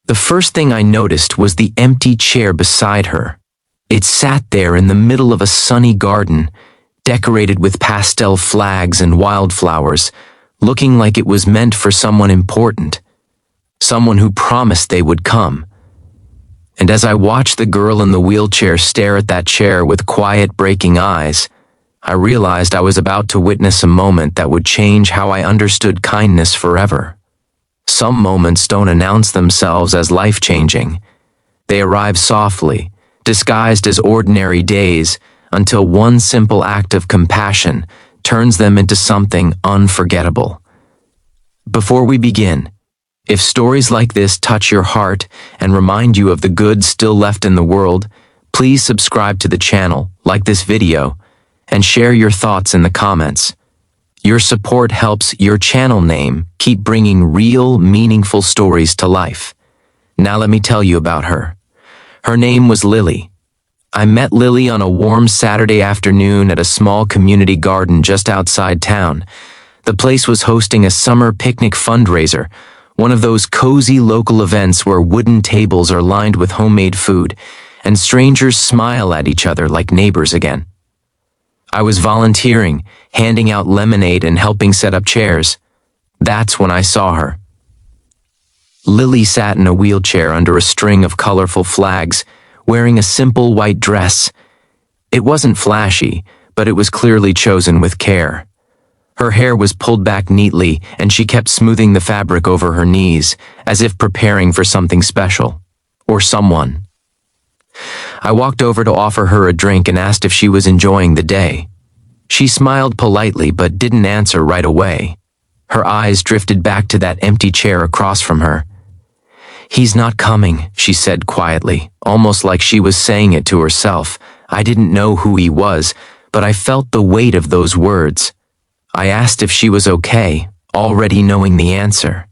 The first thing I noticed was the empty chair beside her. It sat there in the middle of a sunny garden, decorated with pastel flags and wildflowers, looking like it was meant for someone important, someone who promised they would come. And as I watched the girl in the wheelchair stare at that chair with quiet, breaking eyes, I realized I was about to witness a moment that would change how I understood kindness forever. Some moments don't announce themselves as life-changing. They arrive softly, disguised as ordinary days, until one simple act of compassion turns them into something unforgettable. Before we begin, if stories like this touch your heart and remind you of the good still left in the world, please subscribe to the channel, like this video, and share your thoughts in the comments. Your support helps your channel name keep bringing real, meaningful stories to life. Now let me tell you about her. Her name was Lily. I met Lily on a warm Saturday afternoon at a small community garden just outside town. The place was hosting a summer picnic fundraiser, one of those cozy local events where wooden tables are lined with homemade food, and strangers smile at each other like neighbors again. I was volunteering, handing out lemonade and helping set up chairs. That's when I saw her. Lily sat in a wheelchair under a string of colorful flags, wearing a simple white dress. It wasn't flashy, but it was clearly chosen with care. Her hair was pulled back neatly, and she kept smoothing the fabric over her knees, as if preparing for something special. Or someone. I walked over to offer her a drink and asked if she was enjoying the day. She smiled politely but didn't answer right away. Her eyes drifted back to that empty chair across from her. "He's not coming," she said quietly, almost like she was saying it to herself. I didn't know who he was, but I felt the weight of those words. I asked if she was okay, already knowing the answer.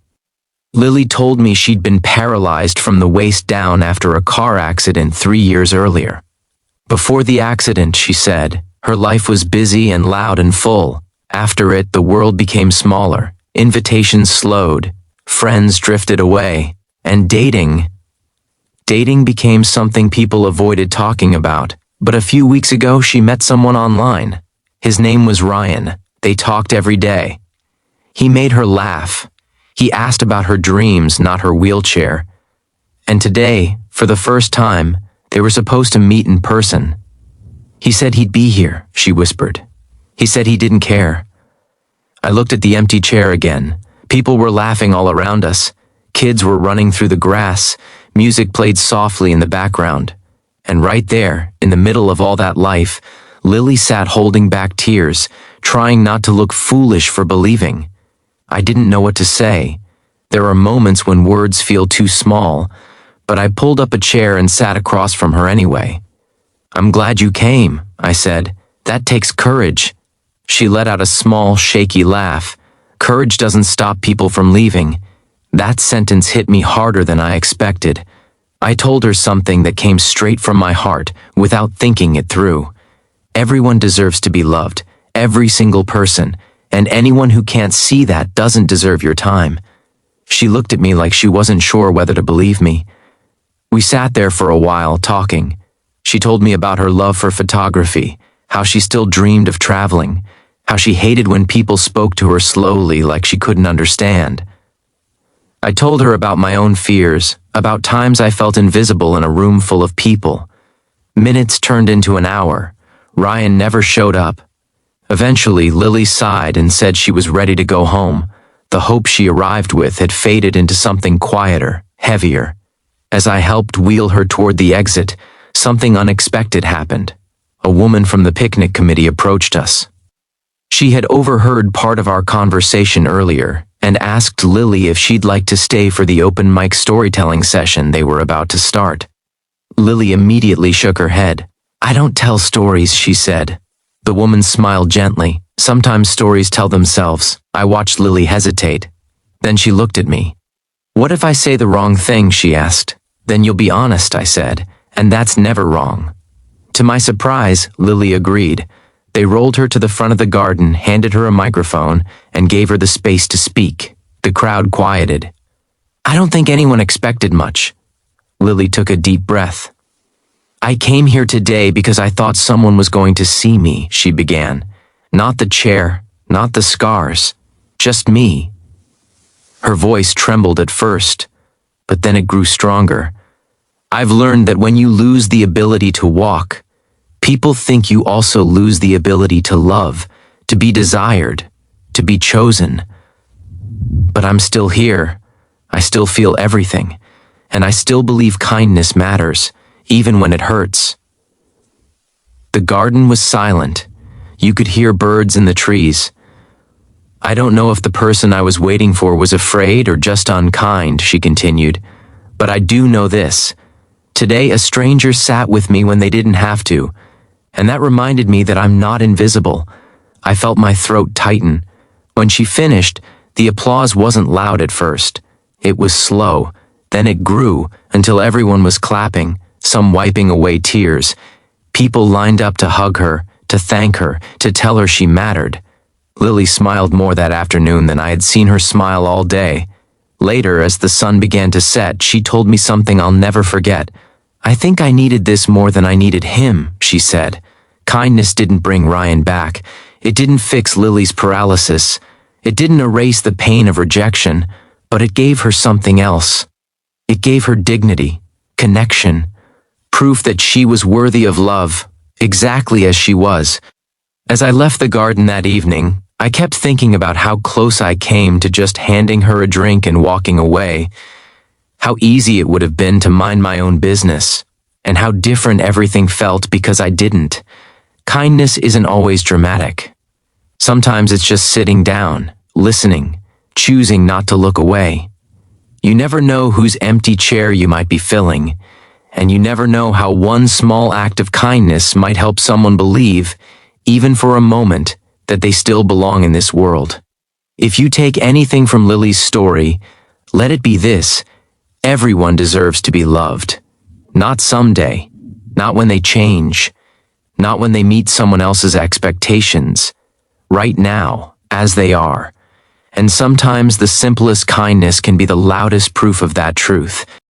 Lily told me she'd been paralyzed from the waist down after a car accident 3 years earlier. Before the accident, she said, her life was busy and loud and full. After it, the world became smaller, invitations slowed, friends drifted away, and dating became something people avoided talking about. But a few weeks ago, she met someone online. His name was Ryan. They talked every day. He made her laugh. He asked about her dreams, not her wheelchair. And today, for the first time, they were supposed to meet in person. "He said he'd be here," she whispered. "He said he didn't care." I looked at the empty chair again. People were laughing all around us. Kids were running through the grass. Music played softly in the background. And right there, in the middle of all that life, Lily sat holding back tears, trying not to look foolish for believing. I didn't know what to say. There are moments when words feel too small, but I pulled up a chair and sat across from her anyway. "I'm glad you came," I said. "That takes courage." She let out a small, shaky laugh. "Courage doesn't stop people from leaving." That sentence hit me harder than I expected. I told her something that came straight from my heart, without thinking it through. Everyone deserves to be loved, every single person, and anyone who can't see that doesn't deserve your time. She looked at me like she wasn't sure whether to believe me. We sat there for a while, talking. She told me about her love for photography, how she still dreamed of traveling, how she hated when people spoke to her slowly like she couldn't understand. I told her about my own fears, about times I felt invisible in a room full of people. Minutes turned into an hour. Ryan never showed up. Eventually, Lily sighed and said she was ready to go home. The hope she arrived with had faded into something quieter, heavier. As I helped wheel her toward the exit, something unexpected happened. A woman from the picnic committee approached us. She had overheard part of our conversation earlier and asked Lily if she'd like to stay for the open mic storytelling session they were about to start. Lily immediately shook her head. "I don't tell stories," she said. The woman smiled gently. "Sometimes stories tell themselves." I watched Lily hesitate. Then she looked at me. "What if I say the wrong thing?" she asked. "Then you'll be honest," I said, "and that's never wrong." To my surprise, Lily agreed. They rolled her to the front of the garden, handed her a microphone, and gave her the space to speak. The crowd quieted. I don't think anyone expected much. Lily took a deep breath. I came here today because I thought someone was going to see me, she began. Not the chair, not the scars, just me. Her voice trembled at first, but then it grew stronger. I've learned that when you lose the ability to walk, people think you also lose the ability to love, to be desired, to be chosen. But I'm still here. I still feel everything, and I still believe kindness matters, even when it hurts. The garden was silent. You could hear birds in the trees. I don't know if the person I was waiting for was afraid or just unkind, she continued, but I do know this. Today a stranger sat with me when they didn't have to, and that reminded me that I'm not invisible. I felt my throat tighten. When she finished, the applause wasn't loud at first. It was slow, then it grew until everyone was clapping, some wiping away tears. People lined up to hug her, to thank her, to tell her she mattered. Lily smiled more that afternoon than I had seen her smile all day. Later, as the sun began to set, she told me something I'll never forget. I think I needed this more than I needed him, she said. Kindness didn't bring Ryan back. It didn't fix Lily's paralysis. It didn't erase the pain of rejection, but it gave her something else. It gave her dignity, connection, proof that she was worthy of love, exactly as she was. As I left the garden that evening, I kept thinking about how close I came to just handing her a drink and walking away, how easy it would have been to mind my own business, and how different everything felt because I didn't. Kindness isn't always dramatic. Sometimes it's just sitting down, listening, choosing not to look away. You never know whose empty chair you might be filling, and you never know how one small act of kindness might help someone believe, even for a moment, that they still belong in this world. If you take anything from Lily's story, let it be this: everyone deserves to be loved. Not someday, not when they change, not when they meet someone else's expectations. Right now, as they are. And sometimes the simplest kindness can be the loudest proof of that truth.